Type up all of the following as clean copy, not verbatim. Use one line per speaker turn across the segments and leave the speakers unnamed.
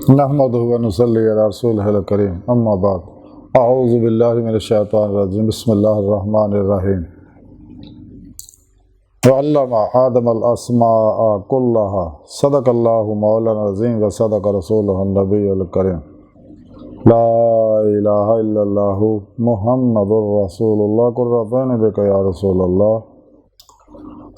نحمدہ و نصلی علی رسولہ الکریم، اما بعد، اعوذ باللہ من الشیطان الرجیم، بسم اللہ الرحمن الرحیم۔ وعلم آدم الاسماء کلہا، صدق اللہ مولانا العظیم و صدق رسولہ النبی الکریم۔ لا الہ الا اللہ محمد الرسول اللہ، قرۃ عین بک یا رسول اللہ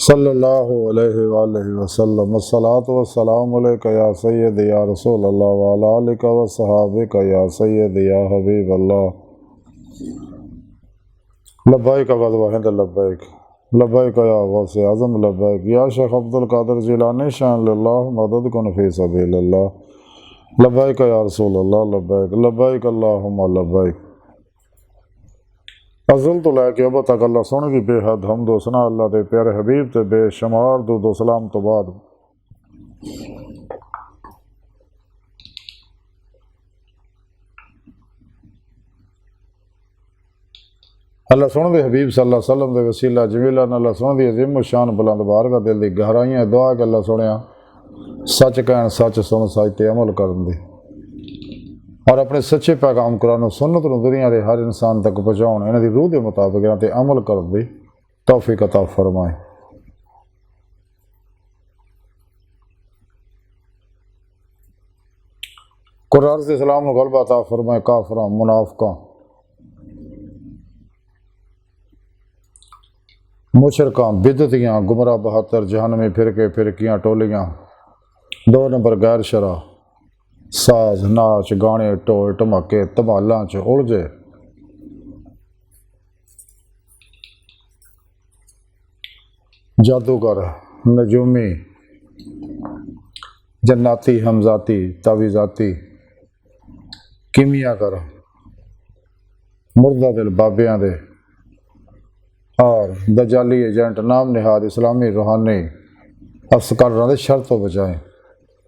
صلی اللہ علیہ وآلہ وسلم، والصلاة والسلام علیک یا سید یا رسول اللہ وعلی آلک وصحابک یا سید یا حبیب اللہ۔ لبیک اللہم لبیک، لبیک یا غوث اعظم لبیک، یا شیخ عبد القادر جیلانی شان اللہ مدد کن فی سبیل اللہ، لبیک یا رسول اللہ لبیک، لبیک اللہم لبیک۔ ازل تو لے کے اب تک اللہ سونے کی بے حد حمد و ثنا اللہ دے پیارے حبیب تے بے شمار درود و سلام تو بعد اللہ سونے دے حبیب صلی اللہ علیہ وسلم دے وسیلہ جمیلہ نے اللہ سونے دی عظیم و شان بلند بارگاہ دل دی گہرائیاں دعا کہ اللہ سونیا سچ کہن، سچ سن، سچ تے عمل کرن دی، اور اپنے سچے پیغام قرآن و سنت نو دنیا دے ہر انسان تک پہنچاؤن، انہاں دی روح دے مطابق انہاں تے عمل کرن دی توفیق عطا فرمائے۔ قرآن سے اسلام نو غلبہ عطا فرمائے کافراں، منافقاں، مشرکاں، بدعتیاں، گمراہ بہتر، جہنمی فرقے، فرقیاں، ٹولیاں، 2 نمبر غیر شرع، ساز، ناچ، گانے، ٹوئے ٹمکے، دھمالاں چ الجھے، جادوگر، نجومی، جناتی، حمزاتی، تعویذاتی، کیمیا گر، مردہ دل بابیاں دے اور دجالی ایجنٹ نام نہاد اسلامی روحانی افسکاروں دے شر تو بچائیں،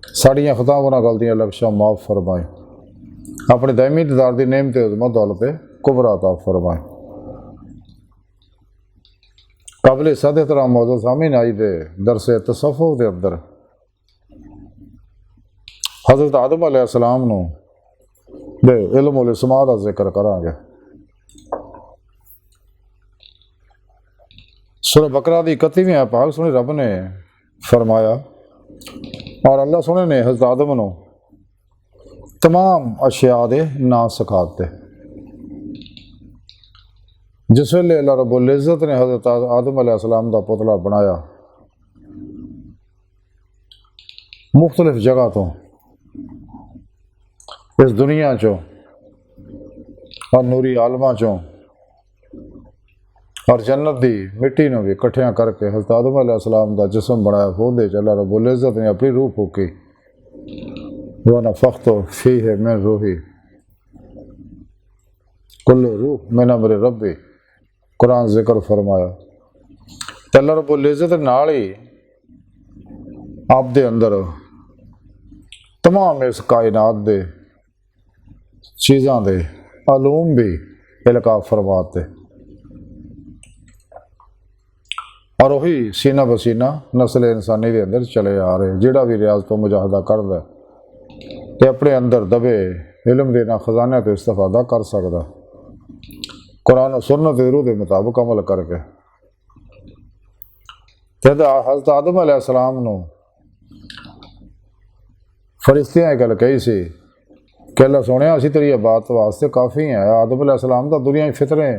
ساڑیاں خطا گناہ غلطیاں لکشاں معاف فرمائیں، اپنی دائمی دیدار دی نعمت عظمت دولت کبریٰ عطا فرمائیں۔ قابل صد احترام معزز سامعین، آئی دے درس تصوف دے اندر حضرت آدم علیہ السلام نو دے علم الاسماء دا ذکر کریں گے۔ سورہ بقرہ دی 31ویں پاک سنی رب نے فرمایا، اور اللہ سونے نے حضرت آدم نو تمام اشیاء دے نام سکھاتے۔ جس ویلے اللہ رب العزت نے حضرت آدم علیہ السلام دا پتلا بنایا، مختلف جگہ تو اس دنیا چوں اور نوری عالمہ چوں اور جنت دی مٹی نو بھی کٹھیاں کر کے حضرت آدم علیہ السلام دا جسم بنایا، خود اللہ رب العزت نے اپنی روح پھونکی، وَنَفَخْتُ فِيهِ مِن رُوحِي كُلُّ روح من امر ربی، قرآن ذکر فرمایا۔ تو اللہ رب العزت نال ہی آپ دے اندر تمام اس کائنات دے چیزاں دے علوم بھی القاء فرماتے، اور وہی سینہ بسینہ نسل انسانی دے اندر چلے آ رہے، جڑا بھی ریاضت و مجاہدہ کردا تے اپنے اندر دبے علم دے نہ خزانے تو استفادہ کر سکدا، قرآن و سنت دے روح دے مطابق عمل کر کے۔ حضرت آدم علیہ السلام نو فرشتیاں گل کہی سی کہ اللہ سونے اسی تیری عبادت واسطے کافی ہیں، آدم علیہ السلام دا دنیا فطرے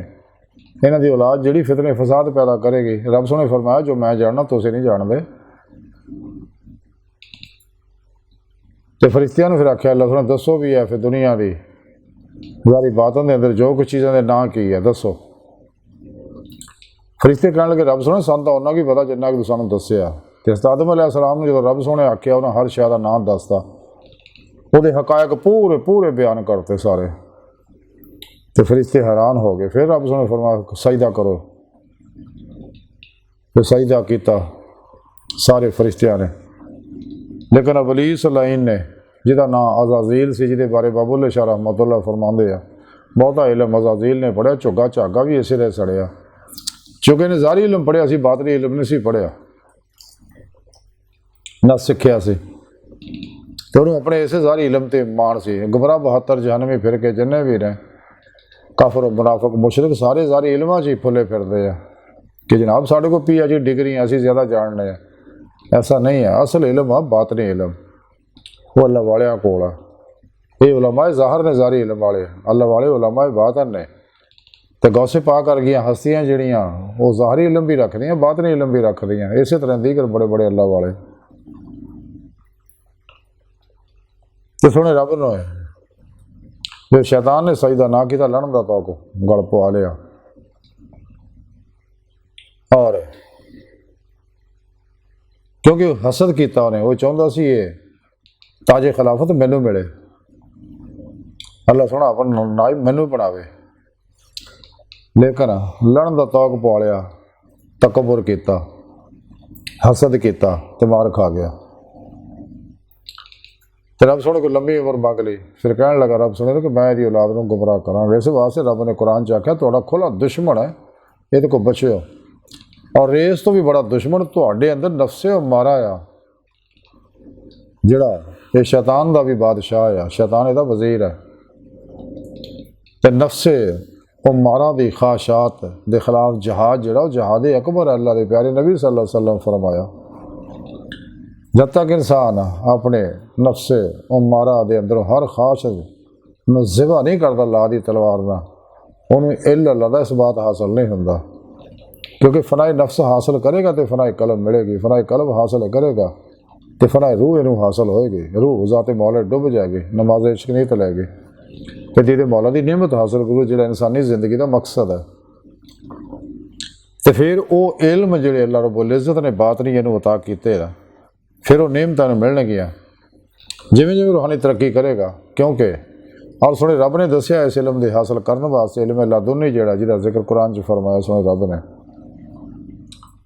انہاں دی اولاد جڑی فطرے فساد پیدا کرے گی، رب سونے فرمایا جو میں جاننا تسی نہیں جان دے۔ تو فرشتیاں نے پھر آکھیا اللہ سونے دسو بھی ہے پھر دنیا دی ظاہری باتوں دے اندر جو کچھ چیزاں دے نا کی ہے دسو۔ فرشتے کہنے لگے رب سونے سانتا انہاں کی پتا جنہ کہ سانوں دسیا۔ تے حضرت آدم علیہ السلام نے جو رب سونے آکھیا انہاں ہر شے دا نام دستا، وہ دے حقائق پورے بیان کرتے سارے، تو فرشتے حیران ہو گئے۔ پھر رب نے فرمایا سجدہ کرو، تو سجدہ کیتا سارے فرشتیاں نے، لیکن ابلیس لعین نے جہاں نام عزازیل سی، جہدے بارے باب الشاہ رحمۃ اللہ فرماندے ہیں بہتا علم عزازیل نے پڑھیا، چگا چاگا بھی اسی طرح سڑیا، چونکہ نے ظاہری علم پڑھیا سی، باطنی علم نہیں سی پڑھیا، نہ سکھیا سی۔ تو انہوں اپنے اسے ظاہری علم تے مان سی گمراہ 72 جہنمی پھر کے جنے بھی نے کافر و منافق مشرک سارے ظاہری علماں چ پھلے پھرتے ہیں کہ جناب ساڈے کو پی ایچ ڈی ڈگری اسی زیادہ جاننے ہیں. ایسا نہیں ہے. اصل علم ہے باطنی علم، وہ اللہ والیاں کول ہے. یہ علماء ظاہر نے ظاہری علم والے، اللہ والے علماء باطن نے. تو غوث پاک کر گیا ہستیاں جڑیاں وہ ظاہری علم بھی رکھ دیاں باطنی علم بھی رکھ دیاں. اسی طرح دیگر بڑے بڑے اللہ والے. تو سونے رب نے جو شیطان نے سجدہ نہ کیتا لڑن دا تو کو گل پوا لیا، اور کیونکہ حسد کیتا انہیں، وہ چاہتا سی یہ تاج خلافت مینوں ملے، اللہ سونا اپنا نائب مینوں بناوے، لیکن لڑن دا توق پوا لیا، تکبر کیتا، حسد کیتا تے مار کھا گیا. تو رب سونے کو لمبی عمر مانگ لی. پھر کہنے لگا رب سونے کہ میں دی اولاد کو گمراہ کراں. ویسے واسطے رب نے قرآن چ آکھیا تہاڈا کھلا دشمن ہے، یہ کو بچو. اور ریس تو بھی بڑا دشمن تہاڈے اندر نفس مارا آ، جڑا یہ شیطان دا بھی بادشاہ ہے، شیطان یہ وزیر ہے. تے نفس مارا دی خواہشات دے خلاف جہاد جڑا وہ جہاد اکبر ہے. اللہ دے پیارے نبی صلی اللہ علیہ وسلم فرمایا جب تک انسان اپنے نفس مارا دے اندر ہر خواہش نو ذبح نہیں کرتا اللہ دی تلوار نہ، انہوں اللہ دا اس بات حاصل نہیں ہوندا. کیونکہ فنائے نفس حاصل کرے گا تو فنائے قلب ملے گی، فنائے قلب حاصل کرے گا تو فنائے روح انہوں حاصل ہوئے گی. روح ذات مولا ڈب جائے گی، نماز عشق نہیں تلے گی، تو جیدے مولا دی نعمت حاصل کرو جڑا انسانی زندگی دا مقصد ہے. تو پھر وہ علم جڑے اللہ رب العزت نے باطنی انہوں عطا کیتے ہیں، پھر وہ نعمتاں ملن گیا جویں جویں روحانی ترقی کرے گا. کیونکہ اور سونے رب نے دسیا اس علم دے حاصل کرنے واسطے علم لدنی جڑا جہاں ذکر قرآن چ فرمایا سونے رب نے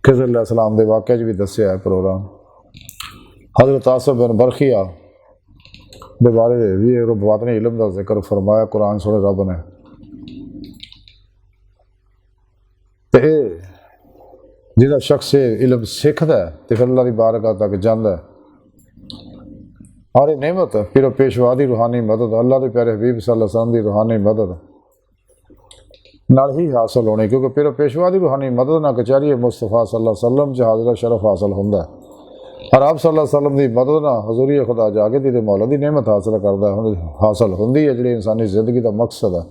خضر علیہ السلام دے واقعہ بھی دسیا ہے پروگرام. حضرت آصف بن برخیہ دے بارے بھی باطنی علم دا ذکر فرمایا قرآن سونے رب نے. تے جہاں شخص علم سیکھتا ہے تو پھر اللہ کی بارگاہ تک جانا ہے. اور یہ نعمت پھر پیشوا دی روحانی مدد، اللہ کے پیارے حبیب صلی اللہ علیہ وسلم دی روحانی مدد نال ہی حاصل ہونی. کیونکہ پھر پیشوا دی روحانی مدد نہ کچہری مصطفیٰ صلی اللہ علیہ وسلم چ حاضر شرف حاصل ہوتا ہے. اور آپ صلی اللہ علیہ وسلم دی مدد نہ حضوری خدا جا کے دی مولا دی نعمت حاصل کرتا ہے، حاصل ہوندی ہے جڑی انسانی زندگی دا مقصد ہے.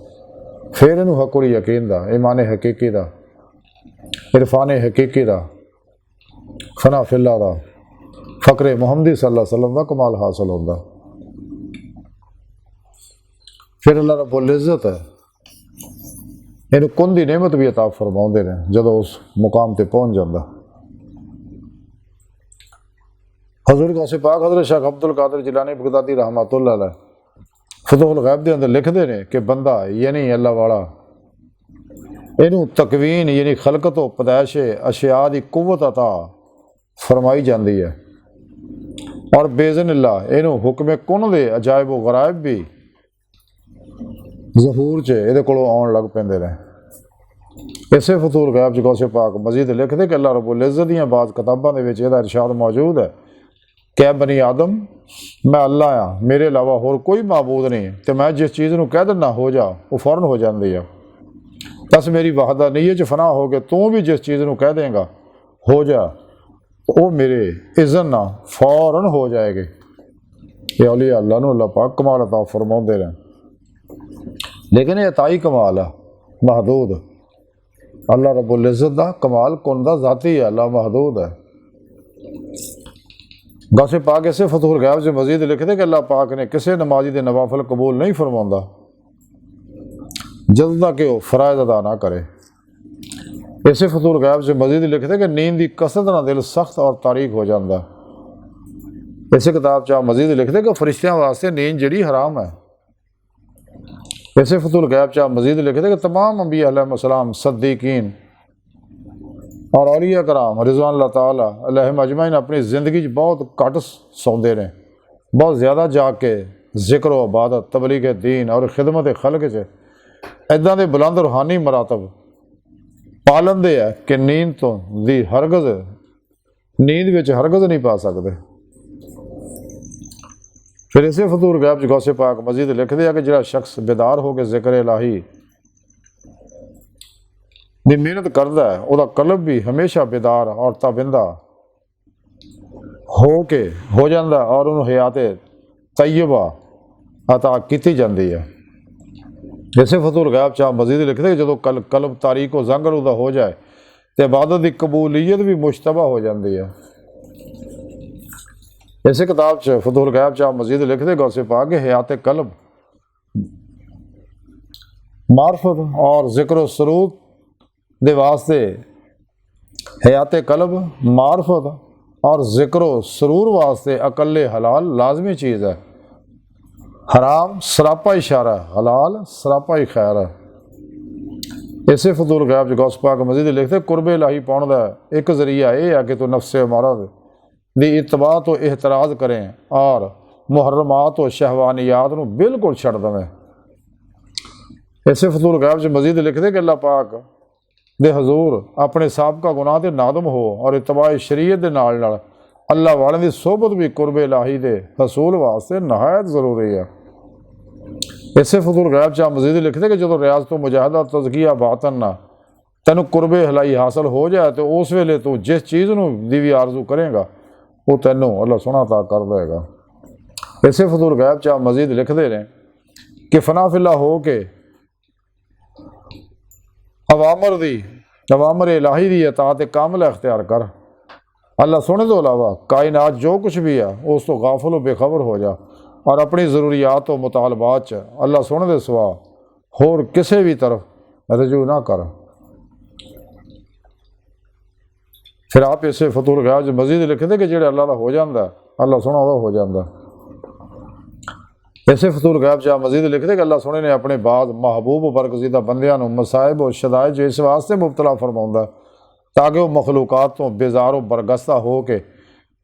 پھر انہوں حق یقین دا، ایمان حقیقی دا، عرفان حقیقی دا، فنا فی اللہ دا، فقر محمدی صلی اللہ علیہ وسلم دا کمال حاصل ہوتا. پھر اللہ رب العزت ہے انہوں کن دی نعمت بھی عطا فرماؤندے نے جدو اس مقام تے پہنچ جاندہ. حضور غوث پاک حضرت شیخ عبد القادر جیلانی بغدادی رحمۃ اللہ علیہ فتح الغیب دے اندر لکھتے ہیں کہ بندہ یعنی اللہ والا انہوں تکوین یعنی خلقت و پیدائش اشیاء دی قوت عطا فرمائی جاندی ہے، اور بیزن اللہ انہوں حکم کن دے عجائب و غرائب بھی ظہور چے یہ کولوں آن لگ پیندے رہے. اسے فتح الغیب چ غوث پاک مزید لکھتے کہ اللہ رب العزت دیاں بعض کتاباں دے وچ یہ ارشاد موجود ہے کہ اے بنی آدم میں اللہ ہاں، میرے علاوہ اور کوئی معبود نہیں، تو میں جس چیز نو کہہ دینا ہو جا وہ فوراً ہو جاندی ہے. بس میری وحدہ نہیں ہے فنا ہو کے تو بھی جس چیز نو کہہ دیں گا ہو جا وہ میرے اذن نہ فوراً ہو جائے گی. یہ اولیاء اللہ نو اللہ پاک کمال عطا فرماؤندے رہے. لیکن یہ عطائی کمال ہے محدود. اللہ رب العزت دا کمال کن دا ذاتی ہے، اللہ محدود ہے. غوث پاک اسے فتح الغیب سے مزید لکھتے کہ اللہ پاک نے کسی نمازی دے نوافل قبول نہیں فرماؤندا جد تک کہ وہ فرائض ادا نہ کرے. اسے فتح الغیب سے مزید لکھتے کہ نیند دی کثرت نہ دل سخت اور تاریک ہو جاندہ. اسے کتاب چاہ مزید لکھتے کہ فرشتیاں واسطے نیند جڑی حرام ہے. اسے فتح الغیب چاہ مزید لکھتے کہ تمام انبیاء علیہ السلام صدیقین اور اولیاء کرام رضوان اللہ تعالیٰ علیہم اجمعین اپنی زندگی بہت کٹ سوندے نے، بہت زیادہ جاگ کے ذکر و عبادت تبلیغ دین اور خدمت خلق سے ایداں دے بلند روحانی مراتب پالن دے ہے کہ نیند تو دی ہرگز نیند وچ ہرگز نہیں پا سکتے. پھر اسے فضول غیب غوث پاک مزید لکھ دیا کہ جڑا شخص بیدار ہو کے ذکر الہی دی محنت کرتا ہے وہ قلب بھی ہمیشہ بیدار اور تابندہ ہو جاتا اور انہوں حیات طیبہ عطا کیتی جاندی ہے۔ جیسے فضول غیب چاہ مزید لکھتے کہ جدو قلب تاریک و زنگ آلودہ ہو جائے تو عبادت کی قبولیت بھی مشتبہ ہو جاندی ہے۔ اسی کتاب فضول غیب چاہ مزید لکھتے غوث پاک کہ حیات قلب معرفت اور ذکر و سرود دے واسطے حیات قلب معرفت اور ذکر و سرور واسطے اقل حلال لازمی چیز ہے۔ حرام سراپا اشارہ ہے، حلال سراپا ہی خیر ہے۔ اسے فضول غیب غوث پاک مزید لکھتے قرب الہی پاؤن دا ایک ذریعہ یہ ہے کہ تو نفس امارہ دی اتباع تو احتراز کریں اور محرمات و شہوانیات نو بالکل چھڑ دیں۔ اسے فضول غیب مزید لکھتے کہ اللہ پاک دے حضور اپنے سابقہ گناہ دے نادم ہو اور اتباع شریعت دے نال اللہ والے دی صحبت بھی قرب الہی دے حصول واسطے نہایت ضروری ہے۔ اسے فضول غیب چاہ مزید لکھتے کہ جدو ریاض تو مجاہدہ تزکیہ باطن نہ تینوں قرب الہی حاصل ہو جائے تو اس ویلے تو جس چیز نو دیوی آرزو کرے گا وہ تینوں اللہ سونا عطا کر دے گا۔ اسے فضول غیب چاہ مزید لکھتے رہیں کہ فنا فی اللہ ہو کے اوامر الہی دی اطاعت کامل اختیار کر۔ اللہ سونے تو علاوہ کائنات جو کچھ بھی ہے اس تو غافل و بے خبر ہو جا اور اپنی ضروریات و مطالبات اللہ سونے دے سوا ہور کسی بھی طرف رجوع نہ کر۔ پھر آپ اسے فضول غیب مزید لکھتے کہ جڑے اللہ دا ہو جاندہ اللہ سونا وہ ہو جاندہ۔ ایسے فضول غیب چاہ مزید لکھتے کہ اللہ سونے نے اپنے بعض محبوب و برگزیدہ بندیاں نو مصائب و شدائد جو اس واسطے مبتلا فرماؤں تاکہ وہ مخلوقات تو بیزار و برگستہ ہو کے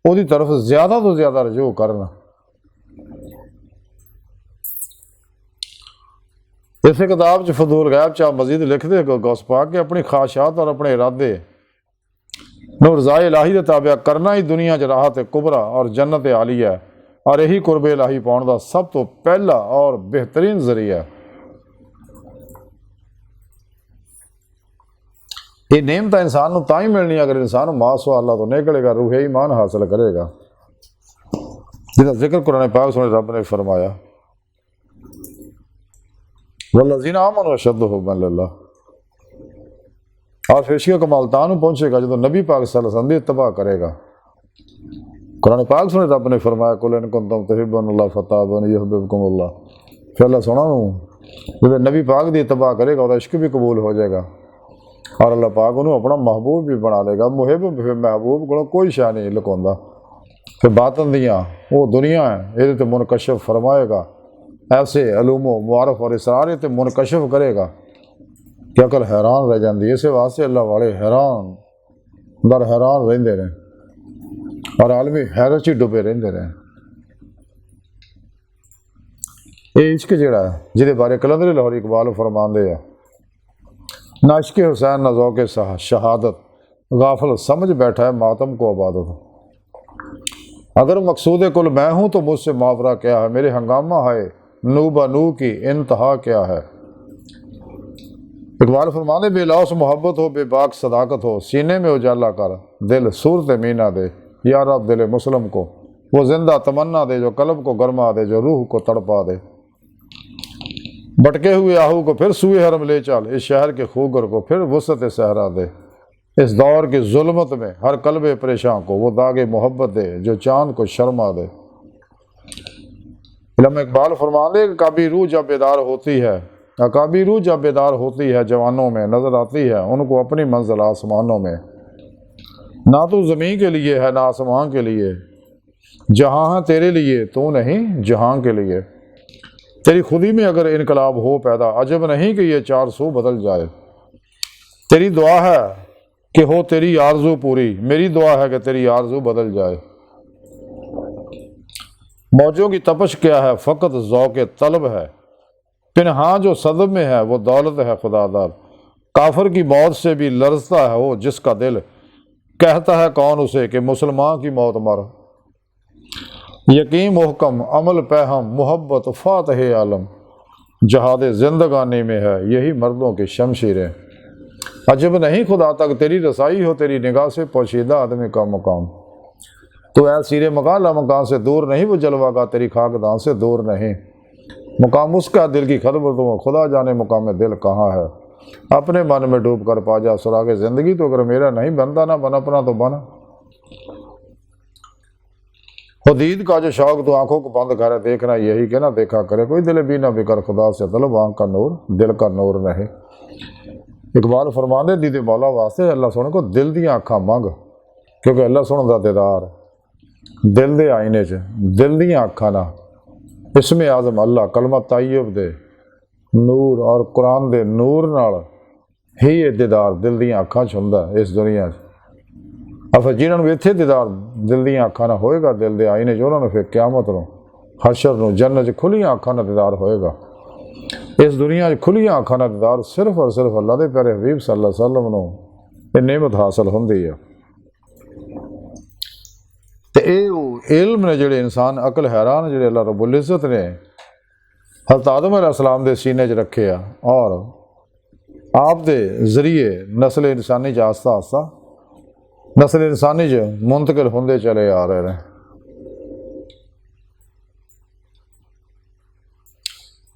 وہ دی طرف زیادہ تو زیادہ رجوع کرنا۔ اسے کتاب فضول غیب چاہ مزید لکھتے کہ غوث پاک کہ اپنی خواہشات اور اپنے ارادے نو رضائے الہی دے تابع کرنا ہی دنیا راحت کبرا اور جنت عالیہ ہے اور یہی قرب الہی پاؤن دا سب تو پہلا اور بہترین ذریعہ ہے۔ یہ نعمت انسان نو تاں ہی ملنی اگر انسان ماسو اللہ تو نکلے گا، روح ایمان حاصل کرے گا، جس ذکر قرآن پاک سنے رب نے فرمایا والذین آمنوا اشد حبا للہ، اور فیشی کمال تانوں پہنچے گا جب نبی پاک صلی اللہ علیہ وسلم دی اتباع کرے گا۔ قرآن پاک سنے رب نے فرمایا قل ان کنتم تحبون اللہ فتابنی یحببکم اللہ۔ پھر اللہ سنا جب نبی پاک دی اتباع کرے گا اور عشق بھی قبول ہو جائے گا اور اللہ پاک انہوں اپنا محبوب بھی بنا لے گا۔ محب محبوب کو کوئی شاہ نہیں لکھوندا۔ پھر باطن دیاں وہ دنیا ہے یہ تے منکشف فرمائے گا، ایسے علوم و معارف اور اسرار تے منکشف کرے گا کہ عقل حیران رہ جاندی ہے۔ اسے واسطے اللہ والے حیران در حیران رہندے رہے اور عالمی حیرت چی ڈبے رہندے رہے۔ یہ عشق جڑا ہے جہدے بارے کلندر لاہور اقبال فرماندے ہیں نہ عشق حسین نہ ذوق شہادت، غافل سمجھ بیٹھا ہے ماتم کو عبادت۔ اگر مقصود کل میں ہوں تو مجھ سے ماورا کیا ہے، میرے ہنگامہ ہے نو بنو کی انتہا کیا ہے۔ اقبال فرمانے بے لوث محبت ہو، بے باک صداقت ہو، سینے میں اجالا کر دل صورت مینا دے، یا رب دل مسلم کو وہ زندہ تمنا دے جو قلب کو گرما دے، جو روح کو تڑپا دے۔ بٹکے ہوئے آہو کو پھر سوئے حرم لے چل، اس شہر کے خوگر کو پھر وسعت صحرا دے، اس دور کی ظلمت میں ہر قلب پریشاں کو وہ داغ محبت دے جو چاند کو شرما دے۔ علامہ اقبال فرمانے کہ کبھی روح جب بیدار ہوتی ہے، کبھی روح جب بیدار ہوتی ہے جوانوں میں نظر آتی ہے ان کو اپنی منزل آسمانوں میں۔ نہ تو زمین کے لیے ہے نہ آسمان کے لیے، جہاں ہے تیرے لیے تو نہیں جہاں کے لیے۔ تیری خودی میں اگر انقلاب ہو پیدا، عجب نہیں کہ یہ 400 بدل جائے۔ تیری دعا ہے کہ ہو تیری آرزو پوری، میری دعا ہے کہ تیری آرزو بدل جائے۔ موجوں کی تپش کیا ہے فقط ذوق طلب ہے، پنہاں جو صدب میں ہے وہ دولت ہے خدا دار۔ کافر کی موت سے بھی لرزتا ہے وہ جس کا دل، کہتا ہے کون اسے کہ مسلمان کی موت مر۔ یقین محکم عمل پہم محبت فاتح عالم، جہاد زندگانی میں ہے یہی مردوں کی شمشیریں۔ عجب نہیں خدا تک تیری رسائی ہو، تیری نگاہ سے پوشیدہ آدمی کا مقام۔ تو اے سیر مکان لامکان سے دور نہیں، وہ جلوہ گاہ تیری خاکدان سے دور نہیں۔ مقام اس کا دل کی خلوتوں، خدا جانے مقام دل کہاں ہے۔ اپنے من میں ڈوب کر پا جا سراغ زندگی، تو اگر میرا نہیں بنتا نہ بن اپنا تو بنا۔ حدید کا جو شوق تو آنکھوں کو بند کرے، دیکھنا یہی کہ نہ دیکھا کرے، کوئی دل بھی نہ بکر خدا سے طلب، آنکھ کا نور دل کا نور نہیں۔ اقبال فرماندے دید مولا واسطے اللہ سونے کو دل دیا اکھاں منگ، کیونکہ اللہ سونے دا دیدار دل دے آئینے چ، دل دیا اکھاں نہ اسم اعظم اللہ کلمہ طیب دے نور اور قرآن دے نور نال ہی یہ دیدار دل دیا اکھاں چ ہوندا اس دنیا چ۔ اب جنہوں نے اتنے دیدار دل دیا اکھاں نہ ہوئے گا دل دے آئینے چ، انہوں نے پھر قیامت نو حشر نو جنت کھلیاں اکھاں نہ دیدار ہوئے گا۔ اس دنیا کھلیاں اکھاں نہ دیدار صرف اور صرف اللہ دے پیارے حبیب صلی اللہ علیہ وسلم نو یہ نعمت حاصل ہوندی ہے۔ تے اے علم نے جڑے انسان عقل حیران جڑے اللہ رب العزت نے حضرت آدم علیہ السلام دے سینے چ رکھے اور آپ دے ذریعے نسل انسانی چ آہستہ آہستہ نسل انسانی چ منتقل ہوندے چلے آ رہے ہیں۔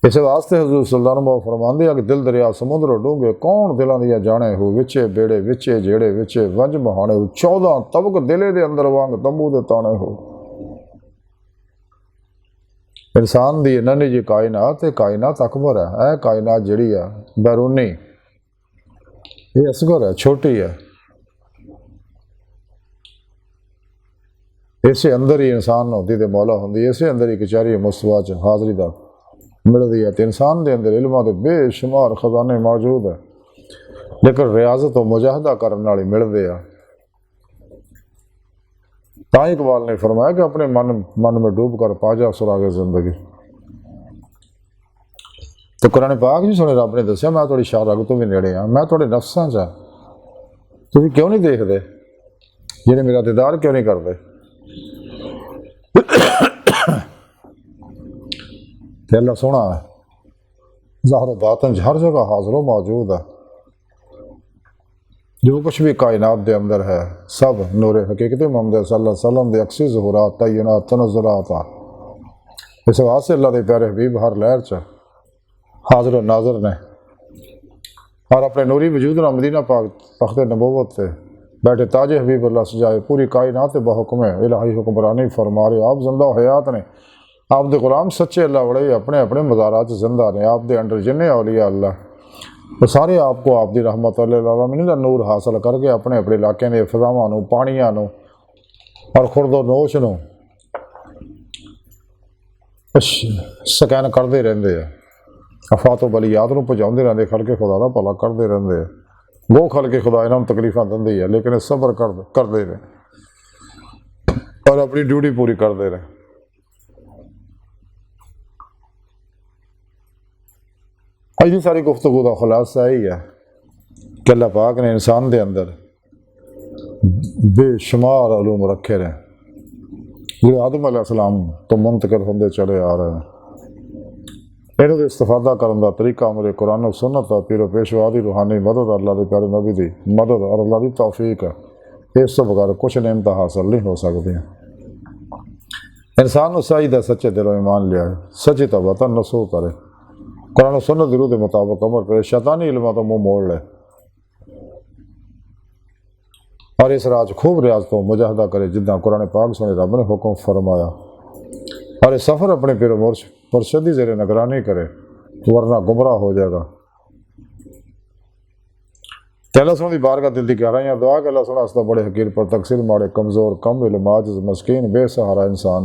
اس واسطے حضور صلی اللہ علیہ وسلم فرماندے ہیں کہ دل دریا سمندر ڈونگے کون دلاں دیا جانے ہو، وچے بیڑے وچے جیڑے وچے ونج بہانے ہو، 14 طبق دلے دے اندر وانگ تمبو دے تانے ہو۔ انسان دی ننھی جی کائنات کائنات اکبر ہے، اے کائنات جڑی ہے بیرونی یہ اصغر ہے، چھوٹی ہے، اسے اندر ہی انسان ہوندی تے مولا ہوندی، اسے اندر ہی کچہری مستوا چ حاضری دا ملدی ہے۔ تے انسان دے اندر علماں دے بے شمار خزانے موجود ہے، لیکن ریاضت و مجاہدہ کرن والی ملدے ہیں۔ تاں اقبال نے فرمایا کہ اپنے من میں ڈوب کر پا جا سراغ زندگی۔ تو قرآن پاک جی سنے رب نے دسیا میں تھوڑی شاہ رگ تو بھی نیڑے ہاں، میں تھوڑے نفساں چاہ، تسی کیوں نہیں دیکھ دے، جنہیں میرا دیدار کیوں نہیں کر دے؟ کہ اللہ سونا ہے، ظاہر و باطن ہر جگہ حاضر و موجود ہے، جو کچھ بھی کائنات دے اندر ہے سب نور حقیقت محمد صلی اللہ علیہ وسلم دے اکسی ظہورات تعینات تنزلات۔ اس واسطے اللہ دے پیارے حبیب ہر لہر چ حاضر و ناظر نے، اور اپنے نوری وجود نہ مدینہ پاک تخت نبوت سے بیٹھے تاج حبیب اللہ سجائے پوری کائنات بحکم الہی حکمرانی فرما رہے۔ آپ زندہ و حیات نے، آپ دے غلام سچے اللہ وڑے اپنے اپنے مزارات زندہ نے، آپ دے انڈر جنے اولیاء اللہ وہ سارے آپ کو آپ دی رحمت العالمین دا نور حاصل کر کے اپنے اپنے علاقے دے فضاواں نو پانیاں نو اور خورد و نوش نو سکین کرتے رہندے ہیں، افات و بلیات نو پہنچاؤندے رہندے، خلق خدا دا بھلا کرتے رہندے ہیں۔ وہ خلق خدا انہاں نوں تکلیفاں دندی ہے لیکن صبر کرتے رہے اور اپنی ڈیوٹی پوری کرتے رہے۔ اج ساری گفتگو کا خلاصہ یہی ہے کہ اللہ پاک نے انسان دے اندر بے شمار علوم رکھے رہے جو آدم علیہ السلام تو منتقل ہوندے چلے آ رہے ہیں۔ انہوں نے استفادہ کرنے کا طریقہ میرے قرآن و سنت ہے، پیر و پیشوا دی روحانی مدد، اللہ دے پیارے نبی دی مدد اور اللہ دی توفیق ہے، اس سے بغیر کچھ نعمت حاصل نہیں ہو سکتی ہیں۔ انسان چاہیے سچے دل و ایمان لیا ہے، سچی توبہ نسو کرے، قرآن و سنت دی روح کے مطابق عمل کرے، شیطانی علموں تو منہ موڑ لے اور اس راج خوب ریاض تو مجاہدہ کرے جداں قرآن پاک سنے رب نے حکم فرمایا، اور اس سفر اپنے پیر و مرشدی زیر نگرانی کرے ورنہ گمراہ ہو جائے گا۔ کہ اللہ سن دی بارگاہ دل دی گہرائیاں دعا کہ اللہ سن اس بڑے حقیر پر تقصیر ماڑے کمزور کم علم عاجز مسکین بے سہارا انسان